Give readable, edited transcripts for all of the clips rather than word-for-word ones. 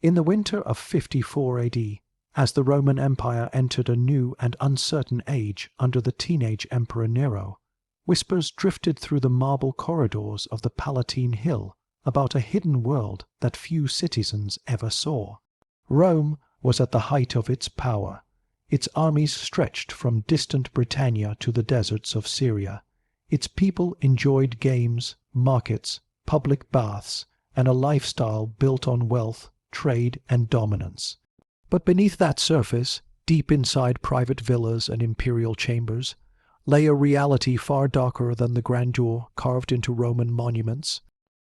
In the winter of 54 AD, as the Roman Empire entered a new and uncertain age under the teenage Emperor Nero, whispers drifted through the marble corridors of the Palatine Hill about a hidden world that few citizens ever saw. Rome was at the height of its power. Its armies stretched from distant Britannia to the deserts of Syria. Its people enjoyed games, markets, public baths, and a lifestyle built on wealth, trade, and dominance. But beneath that surface, deep inside private villas and imperial chambers, lay a reality far darker than the grandeur carved into Roman monuments.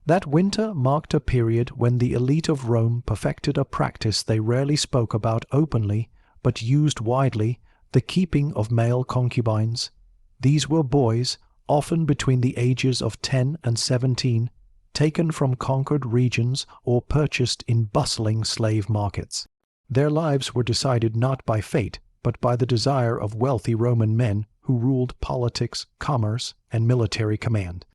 That winter marked a period when the elite of Rome perfected a practice they rarely spoke about openly, but used widely, the keeping of male concubines. These were boys, often between the ages of 10 and 17, taken from conquered regions or purchased in bustling slave markets. Their lives were decided not by fate, but by the desire of wealthy Roman men who ruled politics, commerce, and military command.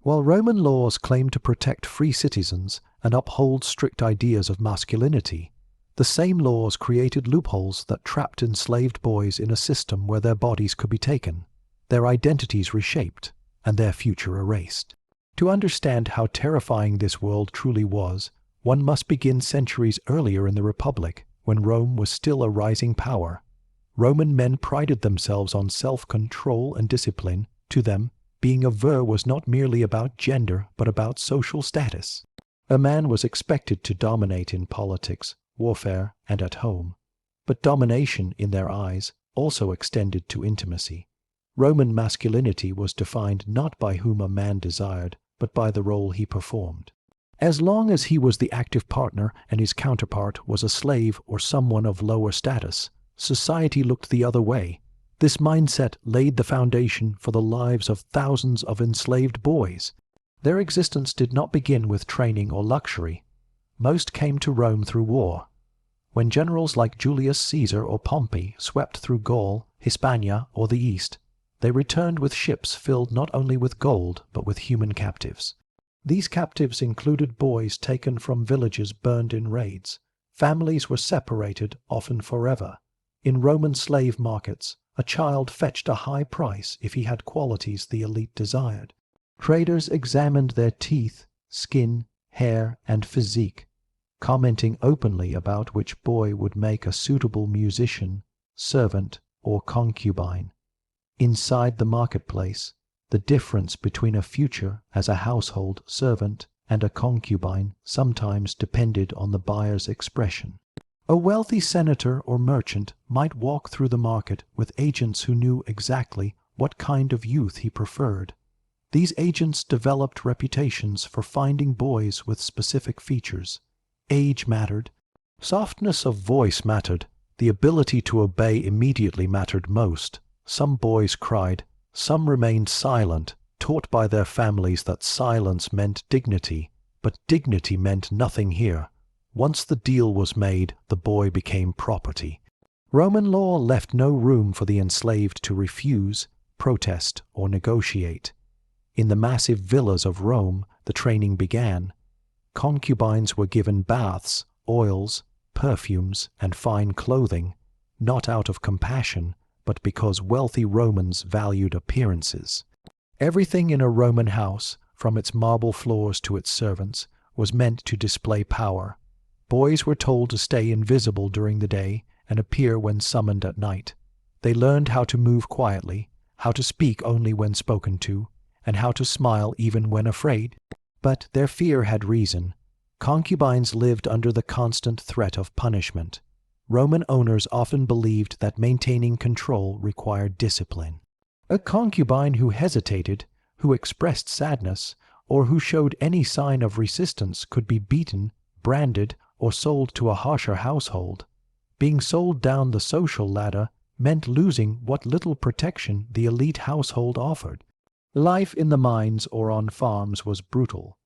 While Roman laws claimed to protect free citizens and uphold strict ideas of masculinity, the same laws created loopholes that trapped enslaved boys in a system where their bodies could be taken, their identities reshaped, and their future erased. To understand how terrifying this world truly was, one must begin centuries earlier in the Republic, when Rome was still a rising power. Roman men prided themselves on self-control and discipline. To them, being a vir was not merely about gender, but about social status. A man was expected to dominate in politics, warfare, and at home. But domination, in their eyes, also extended to intimacy. Roman masculinity was defined not by whom a man desired, but by the role he performed. As long as he was the active partner and his counterpart was a slave or someone of lower status, society looked the other way. This mindset laid the foundation for the lives of thousands of enslaved boys. Their existence did not begin with training or luxury. Most came to Rome through war. When generals like Julius Caesar or Pompey swept through Gaul, Hispania, or the East, they returned with ships filled not only with gold, but with human captives. These captives included boys taken from villages burned in raids. Families were separated, often forever. In Roman slave markets, a child fetched a high price if he had qualities the elite desired. Traders examined their teeth, skin, hair, and physique, commenting openly about which boy would make a suitable musician, servant, or concubine. Inside the marketplace, the difference between a future as a household servant and a concubine sometimes depended on the buyer's expression. A wealthy senator or merchant might walk through the market with agents who knew exactly what kind of youth he preferred. These agents developed reputations for finding boys with specific features. Age mattered. Softness of voice mattered. The ability to obey immediately mattered most. Some boys cried. Some remained silent, taught by their families that silence meant dignity. But dignity meant nothing here. Once the deal was made, the boy became property. Roman law left no room for the enslaved to refuse, protest, or negotiate. In the massive villas of Rome, the training began. Concubines were given baths, oils, perfumes, and fine clothing, not out of compassion, but because wealthy Romans valued appearances. Everything in a Roman house, from its marble floors to its servants, was meant to display power. Boys were told to stay invisible during the day and appear when summoned at night. They learned how to move quietly, how to speak only when spoken to, and how to smile even when afraid. But their fear had reason. Concubines lived under the constant threat of punishment. Roman owners often believed that maintaining control required discipline. A concubine who hesitated, who expressed sadness, or who showed any sign of resistance could be beaten, branded, or sold to a harsher household. Being sold down the social ladder meant losing what little protection the elite household offered. Life in the mines or on farms was brutal.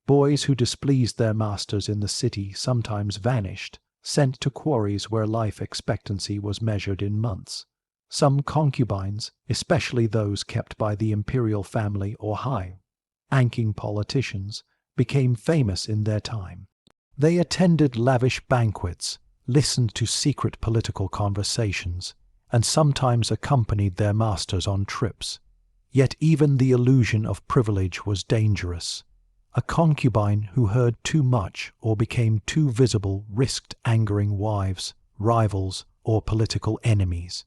Boys who displeased their masters in the city sometimes vanished, sent to quarries where life expectancy was measured in months. Some concubines, especially those kept by the imperial family or high-ranking politicians, became famous in their time. They attended lavish banquets, listened to secret political conversations, and sometimes accompanied their masters on trips. Yet even the illusion of privilege was dangerous. A concubine who heard too much or became too visible risked angering wives, rivals, or political enemies.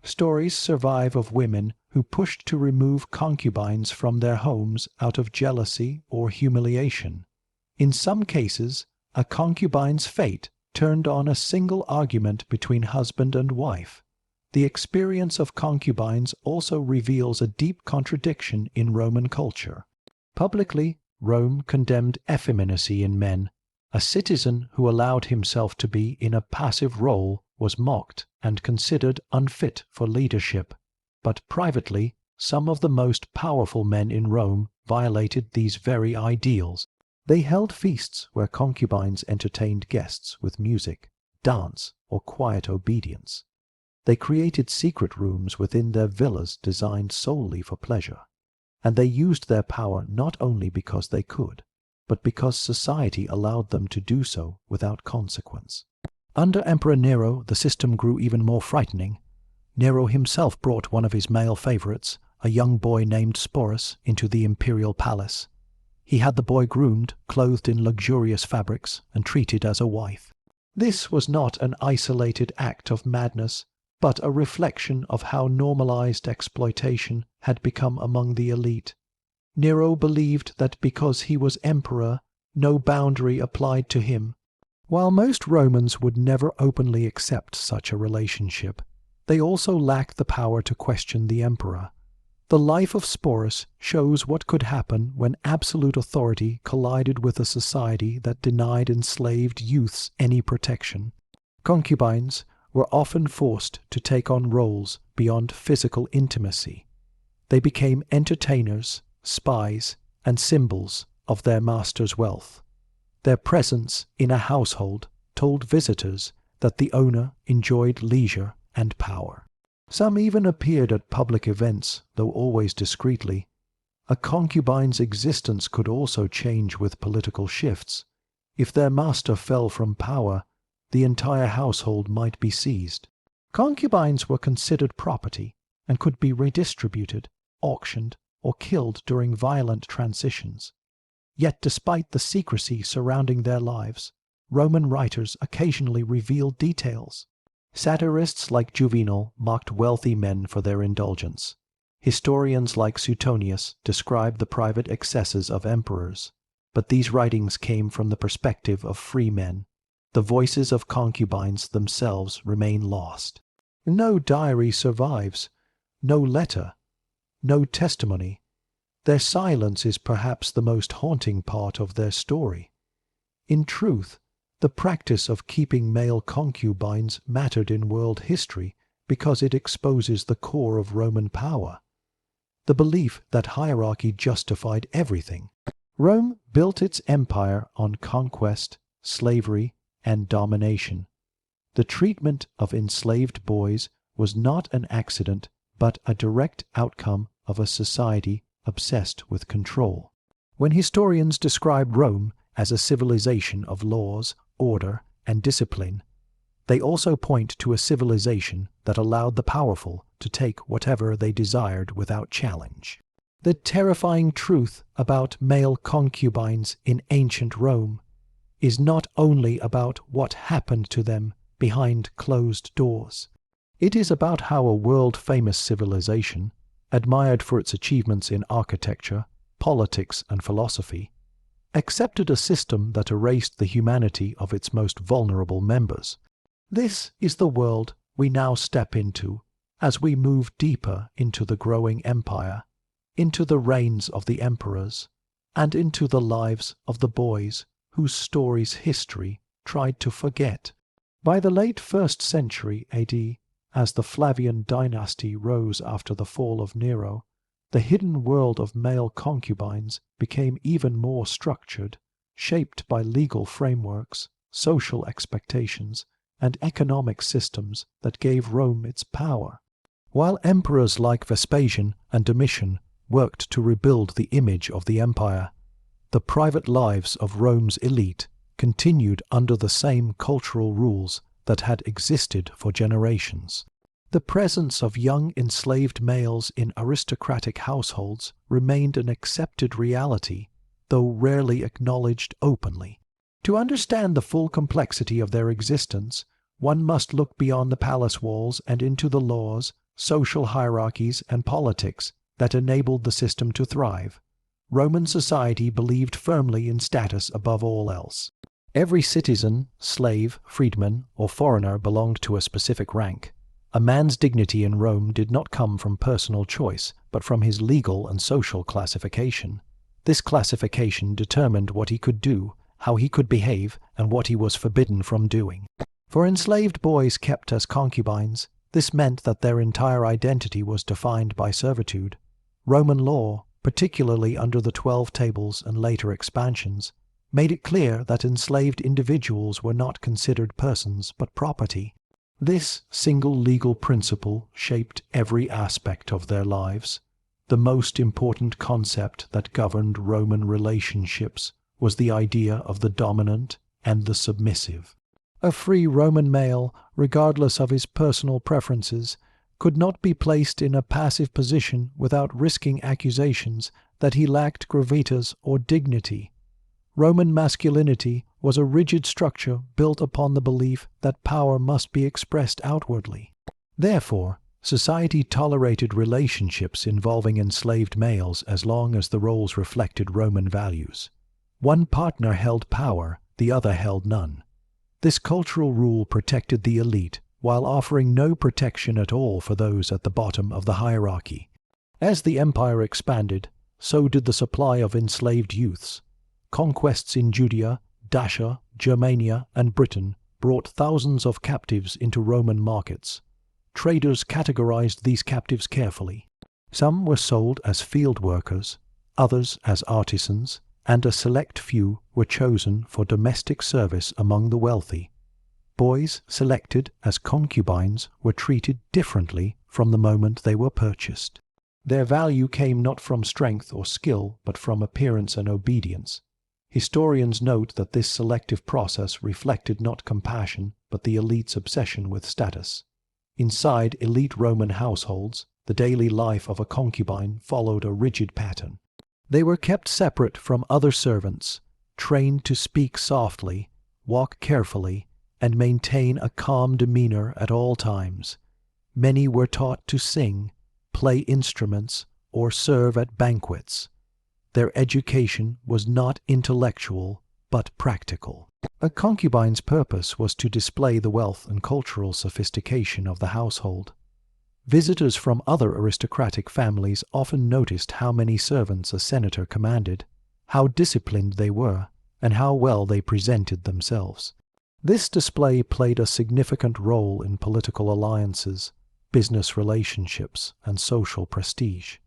Stories survive of women who pushed to remove concubines from their homes out of jealousy or humiliation. In some cases, a concubine's fate turned on a single argument between husband and wife. The experience of concubines also reveals a deep contradiction in Roman culture. Publicly, Rome condemned effeminacy in men. A citizen who allowed himself to be in a passive role was mocked and considered unfit for leadership. But privately, some of the most powerful men in Rome violated these very ideals. They held feasts where concubines entertained guests with music, dance, or quiet obedience. They created secret rooms within their villas designed solely for pleasure. And they used their power not only because they could, but because society allowed them to do so without consequence. Under Emperor Nero, the system grew even more frightening. Nero himself brought one of his male favorites, a young boy named Sporus, into the imperial palace. He had the boy groomed, clothed in luxurious fabrics, and treated as a wife. This was not an isolated act of madness, but a reflection of how normalized exploitation had become among the elite. Nero believed that because he was emperor, no boundary applied to him. While most Romans would never openly accept such a relationship, they also lacked the power to question the emperor. The life of Sporus shows what could happen when absolute authority collided with a society that denied enslaved youths any protection. Concubines were often forced to take on roles beyond physical intimacy. They became entertainers, spies, and symbols of their master's wealth. Their presence in a household told visitors that the owner enjoyed leisure and power. Some even appeared at public events, though always discreetly. A concubine's existence could also change with political shifts. If their master fell from power, the entire household might be seized. Concubines were considered property and could be redistributed, auctioned, or killed during violent transitions. Yet despite the secrecy surrounding their lives, Roman writers occasionally revealed details. Satirists like Juvenal mocked wealthy men for their indulgence. Historians like Suetonius described the private excesses of emperors. But these writings came from the perspective of free men. The voices of concubines themselves remain lost. No diary survives, no letter, no testimony. Their silence is perhaps the most haunting part of their story. In truth, the practice of keeping male concubines mattered in world history because it exposes the core of Roman power. The belief that hierarchy justified everything. Rome built its empire on conquest, slavery, and domination. The treatment of enslaved boys was not an accident, but a direct outcome of a society obsessed with control. When historians describe Rome as a civilization of laws, order, and discipline, they also point to a civilization that allowed the powerful to take whatever they desired without challenge. The terrifying truth about male concubines in ancient Rome is not only about what happened to them behind closed doors. It is about how a world-famous civilization, admired for its achievements in architecture, politics, and philosophy, accepted a system that erased the humanity of its most vulnerable members. This is the world we now step into as we move deeper into the growing empire, into the reigns of the emperors, and into the lives of the boys whose stories history tried to forget. By the late 1st century AD, as the Flavian dynasty rose after the fall of Nero, the hidden world of male concubines became even more structured, shaped by legal frameworks, social expectations, and economic systems that gave Rome its power. While emperors like Vespasian and Domitian worked to rebuild the image of the empire, the private lives of Rome's elite continued under the same cultural rules that had existed for generations. The presence of young enslaved males in aristocratic households remained an accepted reality, though rarely acknowledged openly. To understand the full complexity of their existence, one must look beyond the palace walls and into the laws, social hierarchies, and politics that enabled the system to thrive. Roman society believed firmly in status above all else. Every citizen, slave, freedman, or foreigner belonged to a specific rank. A man's dignity in Rome did not come from personal choice, but from his legal and social classification. This classification determined what he could do, how he could behave, and what he was forbidden from doing. For enslaved boys kept as concubines, this meant that their entire identity was defined by servitude. Roman law, particularly under the 12 Tables and later expansions, made it clear that enslaved individuals were not considered persons but property. This single legal principle shaped every aspect of their lives. The most important concept that governed Roman relationships was the idea of the dominant and the submissive. A free Roman male, regardless of his personal preferences, could not be placed in a passive position without risking accusations that he lacked gravitas or dignity. Roman masculinity was a rigid structure built upon the belief that power must be expressed outwardly. Therefore, society tolerated relationships involving enslaved males as long as the roles reflected Roman values. One partner held power, the other held none. This cultural rule protected the elite, while offering no protection at all for those at the bottom of the hierarchy. As the empire expanded, so did the supply of enslaved youths. Conquests in Judea, Dacia, Germania, and Britain brought thousands of captives into Roman markets. Traders categorized these captives carefully. Some were sold as field workers, others as artisans, and a select few were chosen for domestic service among the wealthy. Boys selected as concubines were treated differently from the moment they were purchased. Their value came not from strength or skill, but from appearance and obedience. Historians note that this selective process reflected not compassion, but the elite's obsession with status. Inside elite Roman households, the daily life of a concubine followed a rigid pattern. They were kept separate from other servants, trained to speak softly, walk carefully, and maintain a calm demeanor at all times. Many were taught to sing, play instruments, or serve at banquets. Their education was not intellectual, but practical. A concubine's purpose was to display the wealth and cultural sophistication of the household. Visitors from other aristocratic families often noticed how many servants a senator commanded, how disciplined they were, and how well they presented themselves. This display played a significant role in political alliances, business relationships, and social prestige.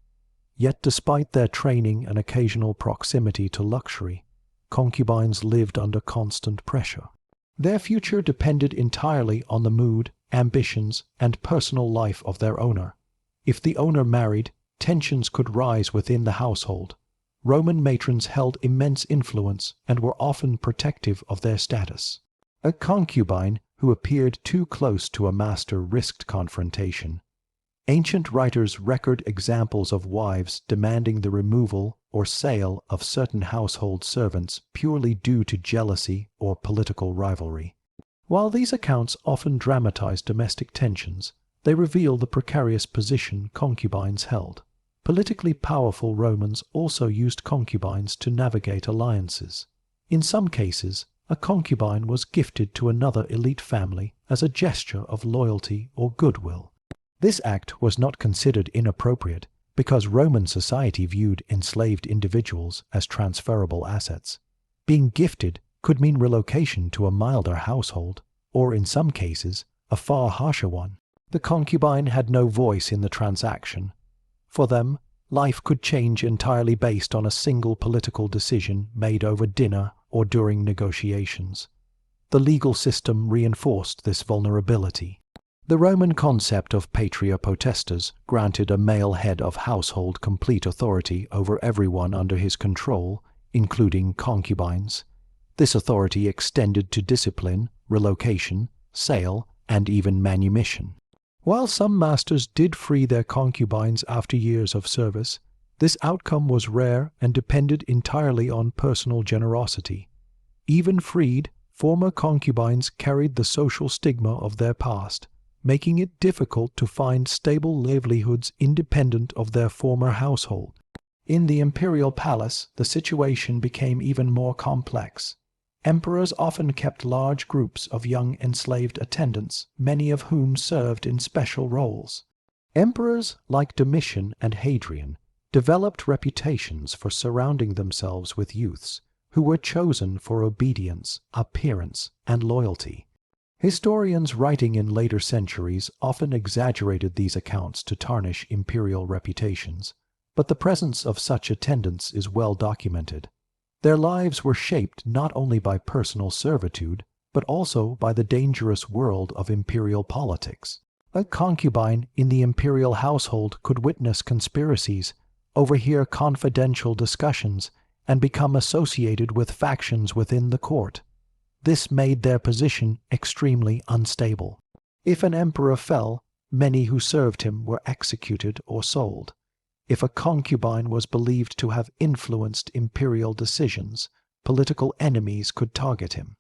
Yet despite their training and occasional proximity to luxury, concubines lived under constant pressure. Their future depended entirely on the mood, ambitions, and personal life of their owner. If the owner married, tensions could rise within the household. Roman matrons held immense influence and were often protective of their status. A concubine who appeared too close to a master risked confrontation. Ancient writers record examples of wives demanding the removal or sale of certain household servants purely due to jealousy or political rivalry. While these accounts often dramatize domestic tensions, they reveal the precarious position concubines held. Politically powerful Romans also used concubines to navigate alliances. In some cases, a concubine was gifted to another elite family as a gesture of loyalty or goodwill. This act was not considered inappropriate because Roman society viewed enslaved individuals as transferable assets. Being gifted could mean relocation to a milder household, or in some cases, a far harsher one. The concubine had no voice in the transaction. For them, life could change entirely based on a single political decision made over dinner or during negotiations. The legal system reinforced this vulnerability. The Roman concept of patria potestas granted a male head of household complete authority over everyone under his control, including concubines. This authority extended to discipline, relocation, sale, and even manumission. While some masters did free their concubines after years of service, this outcome was rare and depended entirely on personal generosity. Even freed, former concubines carried the social stigma of their past, making it difficult to find stable livelihoods independent of their former household. In the imperial palace, the situation became even more complex. Emperors often kept large groups of young enslaved attendants, many of whom served in special roles. Emperors like Domitian and Hadrian developed reputations for surrounding themselves with youths who were chosen for obedience, appearance, and loyalty. Historians writing in later centuries often exaggerated these accounts to tarnish imperial reputations, but the presence of such attendants is well documented. Their lives were shaped not only by personal servitude, but also by the dangerous world of imperial politics. A concubine in the imperial household could witness conspiracies, overhear confidential discussions, and become associated with factions within the court. This made their position extremely unstable. If an emperor fell, many who served him were executed or sold. If a concubine was believed to have influenced imperial decisions, political enemies could target him.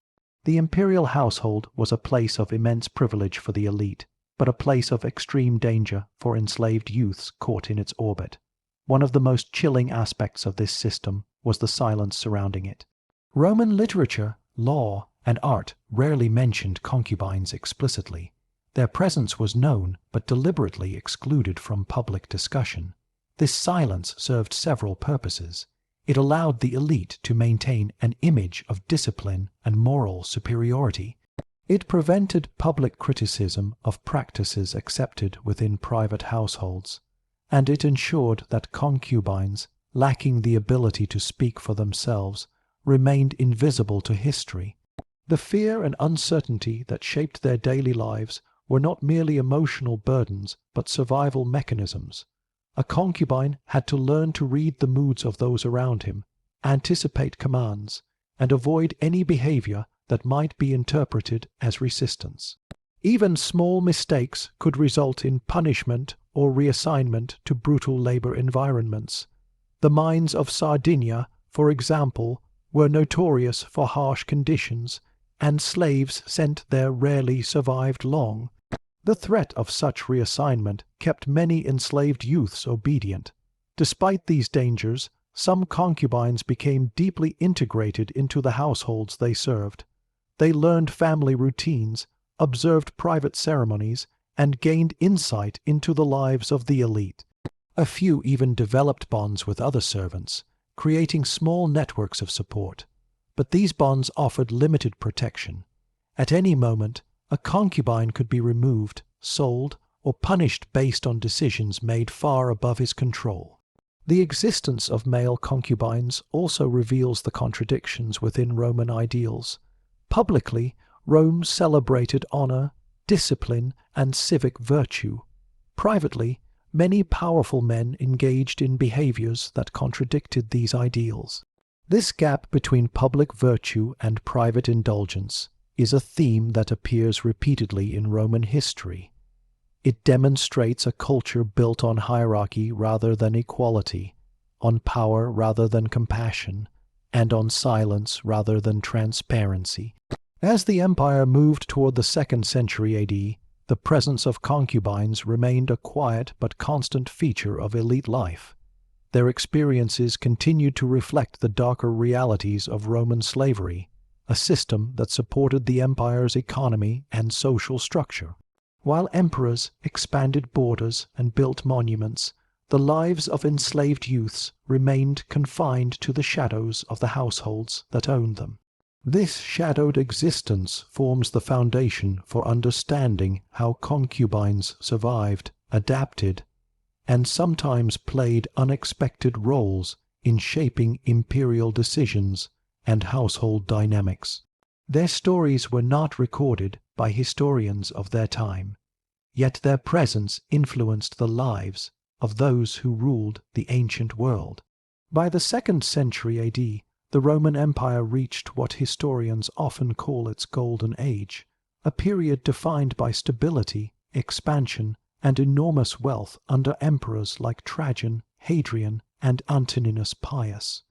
The imperial household was a place of immense privilege for the elite, but a place of extreme danger for enslaved youths caught in its orbit. One of the most chilling aspects of this system was the silence surrounding it. Roman literature, law, and art rarely mentioned concubines explicitly. Their presence was known but deliberately excluded from public discussion. This silence served several purposes. It allowed the elite to maintain an image of discipline and moral superiority. It prevented public criticism of practices accepted within private households, and it ensured that concubines, lacking the ability to speak for themselves, remained invisible to history. The fear and uncertainty that shaped their daily lives were not merely emotional burdens, but survival mechanisms. A concubine had to learn to read the moods of those around him, anticipate commands, and avoid any behavior that might be interpreted as resistance. Even small mistakes could result in punishment or reassignment to brutal labor environments. The mines of Sardinia, for example, were notorious for harsh conditions, and slaves sent there rarely survived long. The threat of such reassignment kept many enslaved youths obedient. Despite these dangers, some concubines became deeply integrated into the households they served. They learned family routines, observed private ceremonies, and gained insight into the lives of the elite. A few even developed bonds with other servants, creating small networks of support. But these bonds offered limited protection. At any moment, a concubine could be removed, sold, or punished based on decisions made far above his control. The existence of male concubines also reveals the contradictions within Roman ideals. Publicly, Rome celebrated honor, discipline, and civic virtue. Privately, many powerful men engaged in behaviors that contradicted these ideals. This gap between public virtue and private indulgence is a theme that appears repeatedly in Roman history. It demonstrates a culture built on hierarchy rather than equality, on power rather than compassion, and on silence rather than transparency. As the empire moved toward the 2nd century AD, the presence of concubines remained a quiet but constant feature of elite life. Their experiences continued to reflect the darker realities of Roman slavery, a system that supported the empire's economy and social structure. While emperors expanded borders and built monuments, the lives of enslaved youths remained confined to the shadows of the households that owned them. This shadowed existence forms the foundation for understanding how concubines survived, adapted, and sometimes played unexpected roles in shaping imperial decisions and household dynamics. Their stories were not recorded by historians of their time, yet their presence influenced the lives of those who ruled the ancient world. By the 2nd century AD, the Roman Empire reached what historians often call its Golden Age, a period defined by stability, expansion, and enormous wealth under emperors like Trajan, Hadrian, and Antoninus Pius.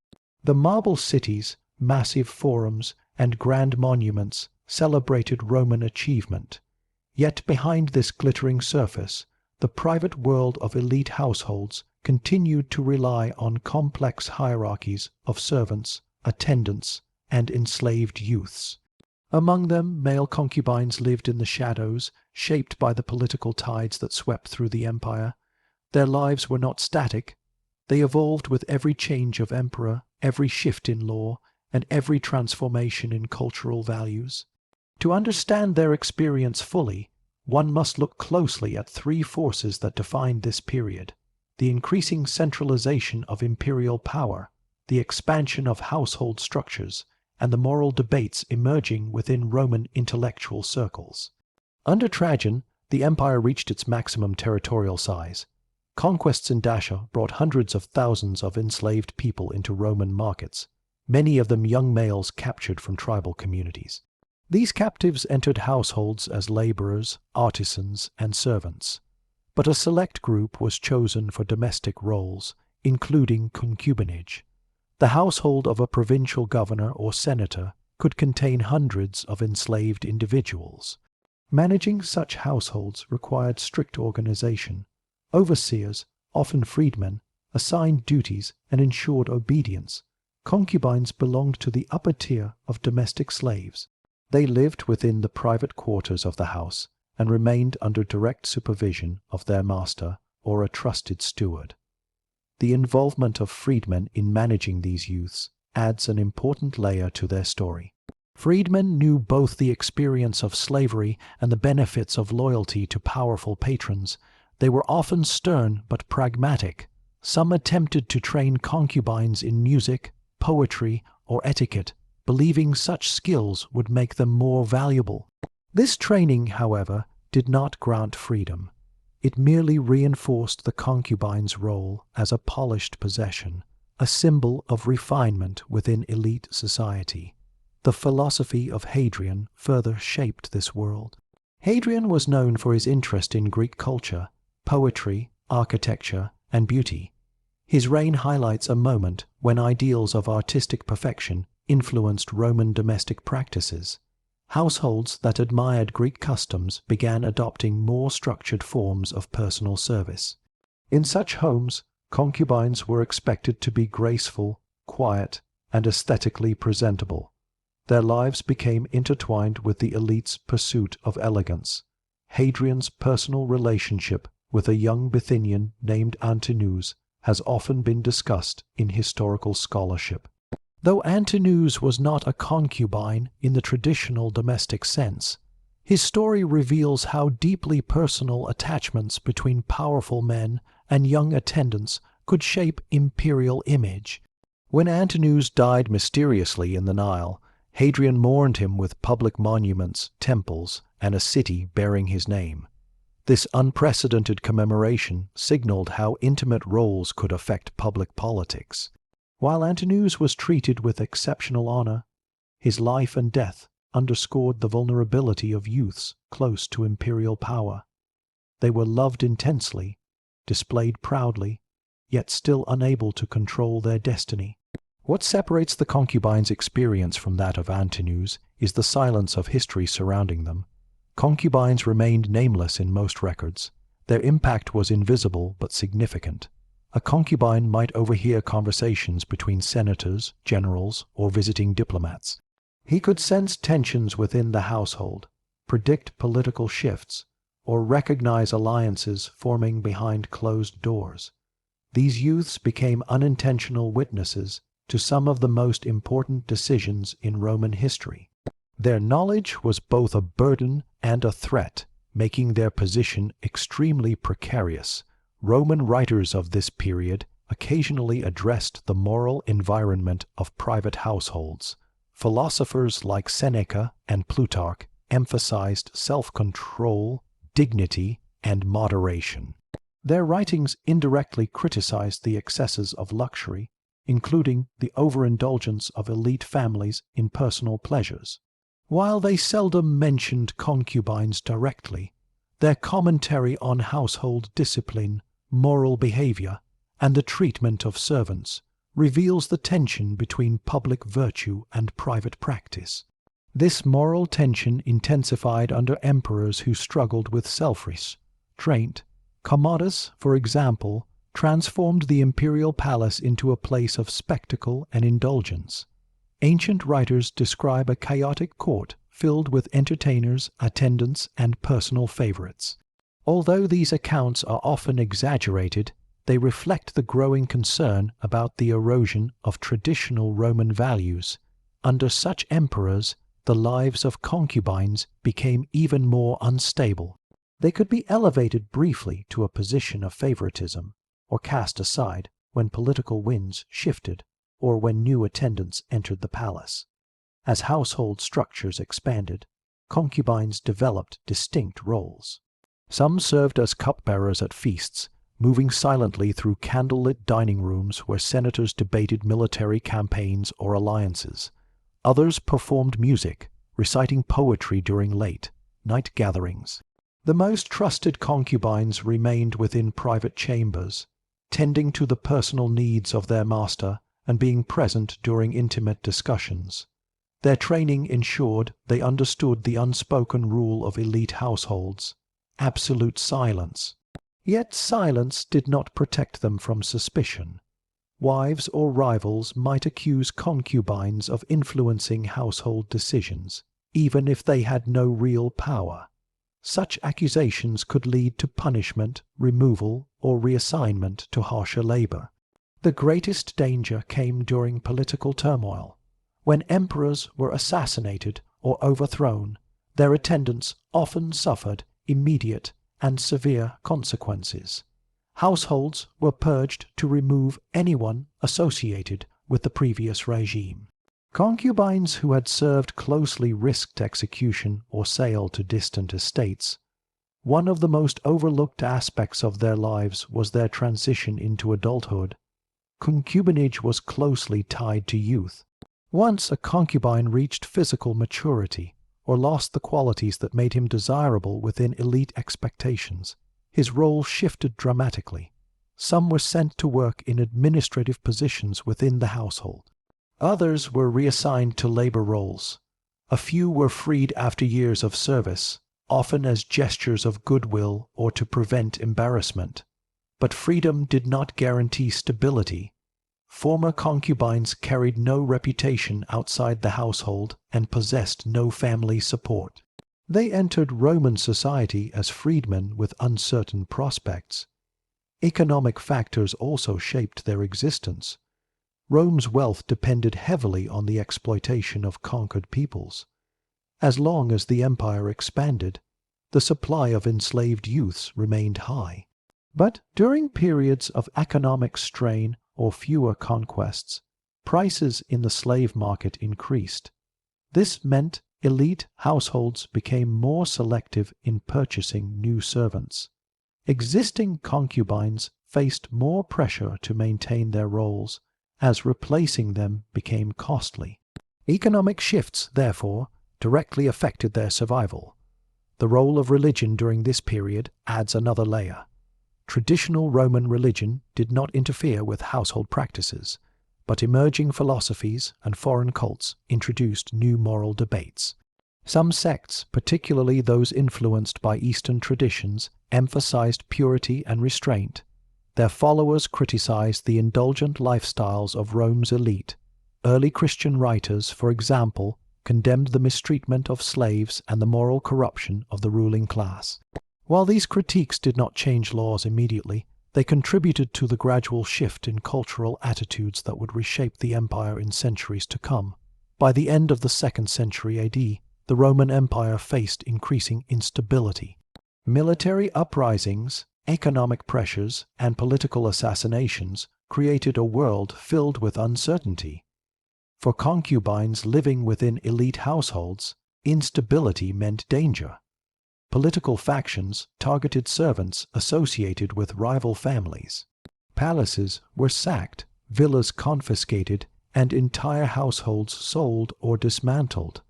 The marble cities, massive forums, and grand monuments celebrated Roman achievement. Yet behind this glittering surface, the private world of elite households continued to rely on complex hierarchies of servants, attendants, and enslaved youths. Among them, male concubines lived in the shadows, shaped by the political tides that swept through the empire. Their lives were not static. They evolved with every change of emperor, every shift in law, and every transformation in cultural values. To understand their experience fully, one must look closely at three forces that defined this period: the increasing centralization of imperial power, the expansion of household structures, and the moral debates emerging within Roman intellectual circles. Under Trajan, the empire reached its maximum territorial size. Conquests in Dacia brought hundreds of thousands of enslaved people into Roman markets, many of them young males captured from tribal communities. These captives entered households as laborers, artisans, and servants. But a select group was chosen for domestic roles, including concubinage. The household of a provincial governor or senator could contain hundreds of enslaved individuals. Managing such households required strict organization. Overseers, often freedmen, assigned duties and ensured obedience. Concubines belonged to the upper tier of domestic slaves. They lived within the private quarters of the house and remained under direct supervision of their master or a trusted steward. The involvement of freedmen in managing these youths adds an important layer to their story. Freedmen knew both the experience of slavery and the benefits of loyalty to powerful patrons. They were often stern but pragmatic. Some attempted to train concubines in music, poetry, or etiquette, believing such skills would make them more valuable. This training, however, did not grant freedom. It merely reinforced the concubine's role as a polished possession, a symbol of refinement within elite society. The philosophy of Hadrian further shaped this world. Hadrian was known for his interest in Greek culture, poetry, architecture, and beauty. His reign highlights a moment when ideals of artistic perfection influenced Roman domestic practices. Households that admired Greek customs began adopting more structured forms of personal service. In such homes, concubines were expected to be graceful, quiet, and aesthetically presentable. Their lives became intertwined with the elite's pursuit of elegance. Hadrian's personal relationship with a young Bithynian named Antinous has often been discussed in historical scholarship. Though Antinous was not a concubine in the traditional domestic sense, his story reveals how deeply personal attachments between powerful men and young attendants could shape imperial image. When Antinous died mysteriously in the Nile, Hadrian mourned him with public monuments, temples, and a city bearing his name. This unprecedented commemoration signaled how intimate roles could affect public politics. While Antinous was treated with exceptional honor, his life and death underscored the vulnerability of youths close to imperial power. They were loved intensely, displayed proudly, yet still unable to control their destiny. What separates the concubine's experience from that of Antinous is the silence of history surrounding them. Concubines remained nameless in most records. Their impact was invisible but significant. A concubine might overhear conversations between senators, generals, or visiting diplomats. He could sense tensions within the household, predict political shifts, or recognize alliances forming behind closed doors. These youths became unintentional witnesses to some of the most important decisions in Roman history. Their knowledge was both a burden and a threat, making their position extremely precarious. Roman writers of this period occasionally addressed the moral environment of private households. Philosophers like Seneca and Plutarch emphasized self-control, dignity, and moderation. Their writings indirectly criticized the excesses of luxury, including the overindulgence of elite families in personal pleasures. While they seldom mentioned concubines directly, their commentary on household discipline, moral behavior, and the treatment of servants reveals the tension between public virtue and private practice. This moral tension intensified under emperors who struggled with self-restraint. Commodus, for example, transformed the imperial palace into a place of spectacle and indulgence. Ancient writers describe a chaotic court filled with entertainers, attendants, and personal favorites. Although these accounts are often exaggerated, they reflect the growing concern about the erosion of traditional Roman values. Under such emperors, the lives of concubines became even more unstable. They could be elevated briefly to a position of favoritism, or cast aside when political winds shifted or when new attendants entered the palace. As household structures expanded, concubines developed distinct roles. Some served as cupbearers at feasts, moving silently through candlelit dining rooms where senators debated military campaigns or alliances. Others performed music, reciting poetry during late-night gatherings. The most trusted concubines remained within private chambers, tending to the personal needs of their master and being present during intimate discussions. Their training ensured they understood the unspoken rule of elite households: absolute silence. Yet silence did not protect them from suspicion. Wives or rivals might accuse concubines of influencing household decisions, even if they had no real power. Such accusations could lead to punishment, removal, or reassignment to harsher labor. The greatest danger came during political turmoil. When emperors were assassinated or overthrown, their attendants often suffered immediate and severe consequences. Households were purged to remove anyone associated with the previous regime. Concubines who had served closely risked execution or sale to distant estates. One of the most overlooked aspects of their lives was their transition into adulthood. Concubinage was closely tied to youth. Once a concubine reached physical maturity, or lost the qualities that made him desirable within elite expectations, his role shifted dramatically. Some were sent to work in administrative positions within the household. Others were reassigned to labor roles. A few were freed after years of service, often as gestures of goodwill or to prevent embarrassment. But freedom did not guarantee stability. Former concubines carried no reputation outside the household and possessed no family support. They entered Roman society as freedmen with uncertain prospects. Economic factors also shaped their existence. Rome's wealth depended heavily on the exploitation of conquered peoples. As long as the empire expanded, the supply of enslaved youths remained high. But during periods of economic strain or fewer conquests, prices in the slave market increased. This meant elite households became more selective in purchasing new servants. Existing concubines faced more pressure to maintain their roles, as replacing them became costly. Economic shifts, therefore, directly affected their survival. The role of religion during this period adds another layer. Traditional Roman religion did not interfere with household practices, but emerging philosophies and foreign cults introduced new moral debates. Some sects, particularly those influenced by Eastern traditions, emphasized purity and restraint. Their followers criticized the indulgent lifestyles of Rome's elite. Early Christian writers, for example, condemned the mistreatment of slaves and the moral corruption of the ruling class. While these critiques did not change laws immediately, they contributed to the gradual shift in cultural attitudes that would reshape the empire in centuries to come. By the end of the 2nd century AD, the Roman Empire faced increasing instability. Military uprisings, economic pressures, and political assassinations created a world filled with uncertainty. For concubines living within elite households, instability meant danger. Political factions targeted servants associated with rival families. Palaces were sacked villas confiscated, and entire households sold or dismantled.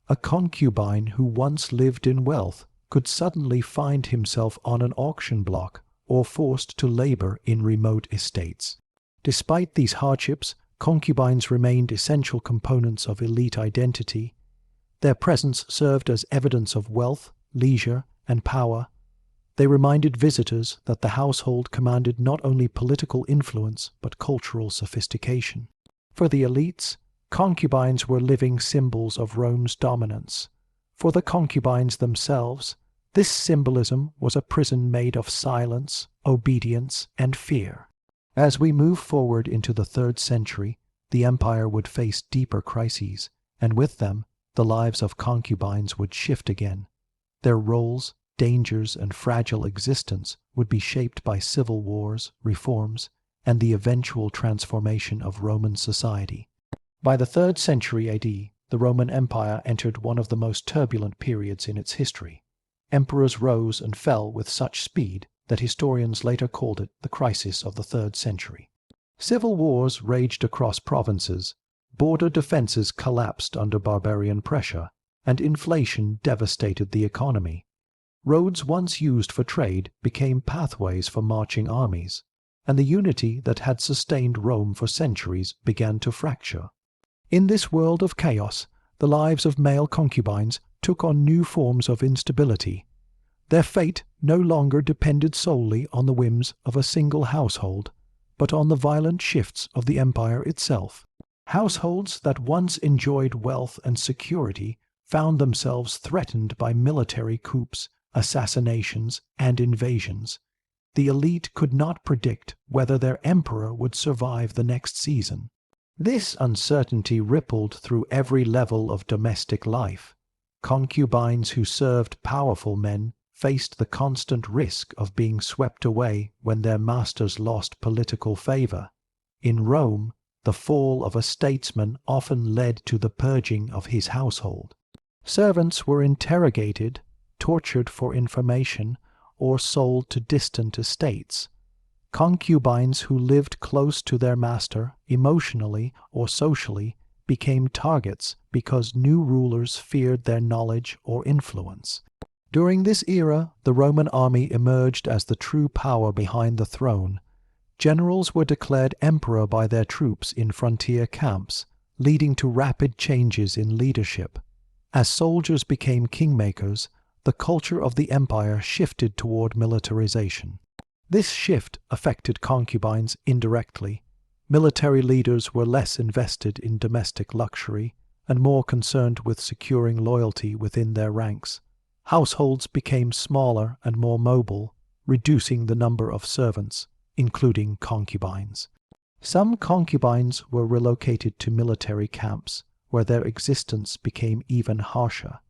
A concubine who once lived in wealth could suddenly find himself on an auction block or forced to labor in remote estates. Despite these hardships, concubines remained essential components of elite identity. Their presence served as evidence of wealth, leisure, and power. They reminded visitors that the household commanded not only political influence but cultural sophistication. For the elites, concubines were living symbols of Rome's dominance. For the concubines themselves, this symbolism was a prison made of silence, obedience, and fear. As we move forward into the 3rd century, the empire would face deeper crises, and with them, the lives of concubines would shift again. Their roles, dangers, and fragile existence would be shaped by civil wars, reforms, and the eventual transformation of Roman society. By the 3rd century AD, the Roman Empire entered one of the most turbulent periods in its history. Emperors rose and fell with such speed that historians later called it the crisis of the 3rd century. Civil wars raged across provinces, border defenses collapsed under barbarian pressure, and inflation devastated the economy. Roads once used for trade became pathways for marching armies, and the unity that had sustained Rome for centuries began to fracture. In this world of chaos, the lives of male concubines took on new forms of instability. Their fate no longer depended solely on the whims of a single household, but on the violent shifts of the empire itself. Households that once enjoyed wealth and security found themselves threatened by military coups, assassinations, and invasions. The elite could not predict whether their emperor would survive the next season. This uncertainty rippled through every level of domestic life. Concubines who served powerful men faced the constant risk of being swept away when their masters lost political favor. In Rome, the fall of a statesman often led to the purging of his household. Servants were interrogated, tortured for information, or sold to distant estates. Concubines who lived close to their master, emotionally or socially, became targets because new rulers feared their knowledge or influence. During this era, the Roman army emerged as the true power behind the throne. Generals were declared emperor by their troops in frontier camps, leading to rapid changes in leadership. As soldiers became kingmakers, the culture of the empire shifted toward militarization. This shift affected concubines indirectly. Military leaders were less invested in domestic luxury and more concerned with securing loyalty within their ranks. Households became smaller and more mobile, reducing the number of servants, including concubines. Some concubines were relocated to military camps, where their existence became even harsher.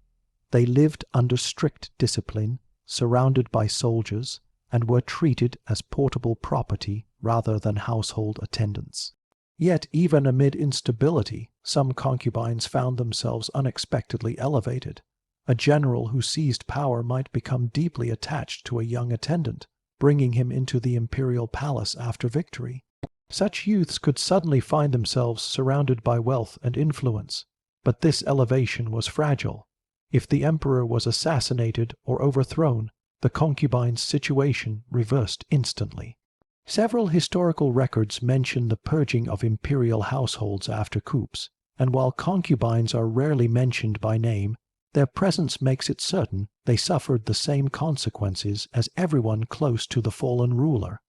They lived under strict discipline, surrounded by soldiers, and were treated as portable property rather than household attendants. Yet even amid instability, some concubines found themselves unexpectedly elevated. A general who seized power might become deeply attached to a young attendant, bringing him into the imperial palace after victory. Such youths could suddenly find themselves surrounded by wealth and influence, but this elevation was fragile. If the emperor was assassinated or overthrown, the concubine's situation reversed instantly. Several historical records mention the purging of imperial households after coups, and while concubines are rarely mentioned by name, their presence makes it certain they suffered the same consequences as everyone close to the fallen ruler.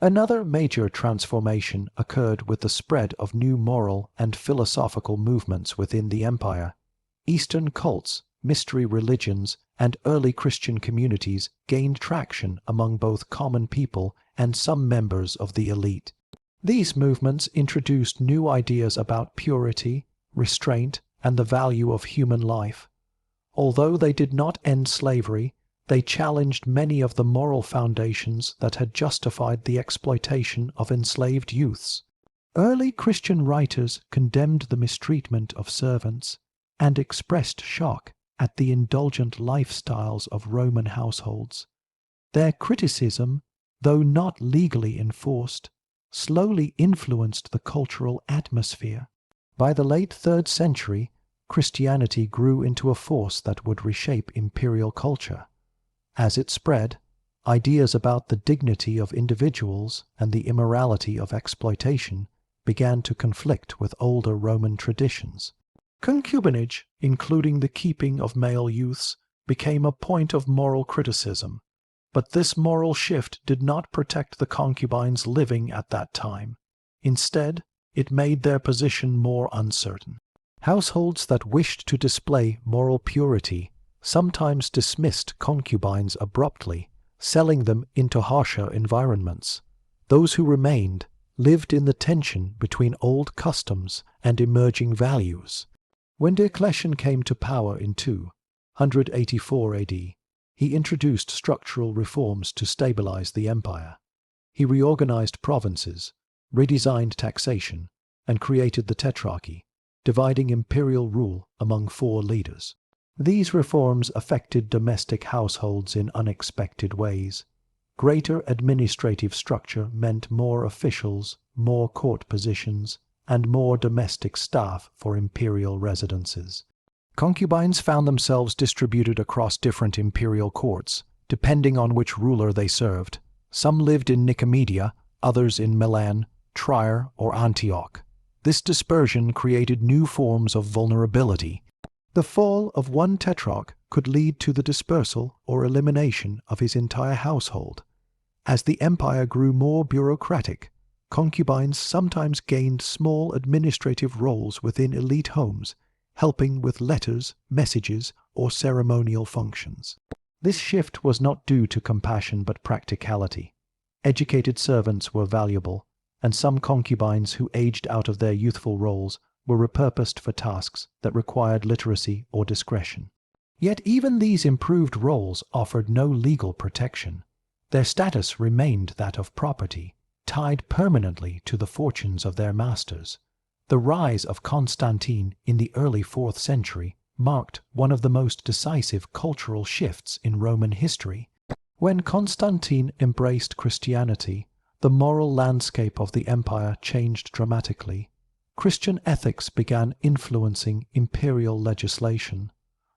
Another major transformation occurred with the spread of new moral and philosophical movements within the empire. Eastern cults, mystery religions, and early Christian communities gained traction among both common people and some members of the elite. These movements introduced new ideas about purity, restraint, and the value of human life. Although they did not end slavery, they challenged many of the moral foundations that had justified the exploitation of enslaved youths. Early Christian writers condemned the mistreatment of servants and expressed shock at the indulgent lifestyles of Roman households. Their criticism, though not legally enforced, slowly influenced the cultural atmosphere. By the late 3rd century, Christianity grew into a force that would reshape imperial culture. As it spread, ideas about the dignity of individuals and the immorality of exploitation began to conflict with older Roman traditions. Concubinage, including the keeping of male youths, became a point of moral criticism. But this moral shift did not protect the concubines living at that time. Instead, it made their position more uncertain. Households that wished to display moral purity sometimes dismissed concubines abruptly, selling them into harsher environments. Those who remained lived in the tension between old customs and emerging values. When Diocletian came to power in 284 AD, he introduced structural reforms to stabilize the empire. He reorganized provinces, redesigned taxation, and created the tetrarchy, dividing imperial rule among 4 leaders. These reforms affected domestic households in unexpected ways. Greater administrative structure meant more officials, more court positions, and more domestic staff for imperial residences. Concubines found themselves distributed across different imperial courts, depending on which ruler they served. Some lived in Nicomedia, others in Milan, Trier, or Antioch. This dispersion created new forms of vulnerability. The fall of one tetrarch could lead to the dispersal or elimination of his entire household. As the empire grew more bureaucratic, concubines sometimes gained small administrative roles within elite homes, helping with letters, messages, or ceremonial functions. This shift was not due to compassion but practicality. Educated servants were valuable, and some concubines who aged out of their youthful roles were repurposed for tasks that required literacy or discretion. Yet even these improved roles offered no legal protection. Their status remained that of property, tied permanently to the fortunes of their masters. The rise of Constantine in the early 4th century marked one of the most decisive cultural shifts in Roman history. When Constantine embraced Christianity, the moral landscape of the empire changed dramatically. Christian ethics began influencing imperial legislation.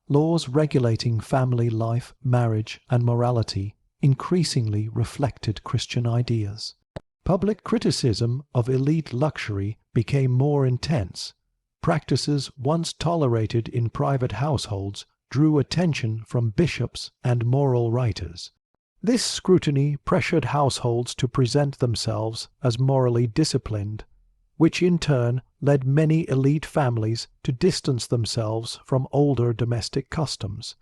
Laws regulating family life, marriage, and morality increasingly reflected Christian ideas. Public criticism of elite luxury became more intense. Practices once tolerated in private households drew attention from bishops and moral writers. This scrutiny pressured households to present themselves as morally disciplined, which in turn led many elite families to distance themselves from older domestic customs.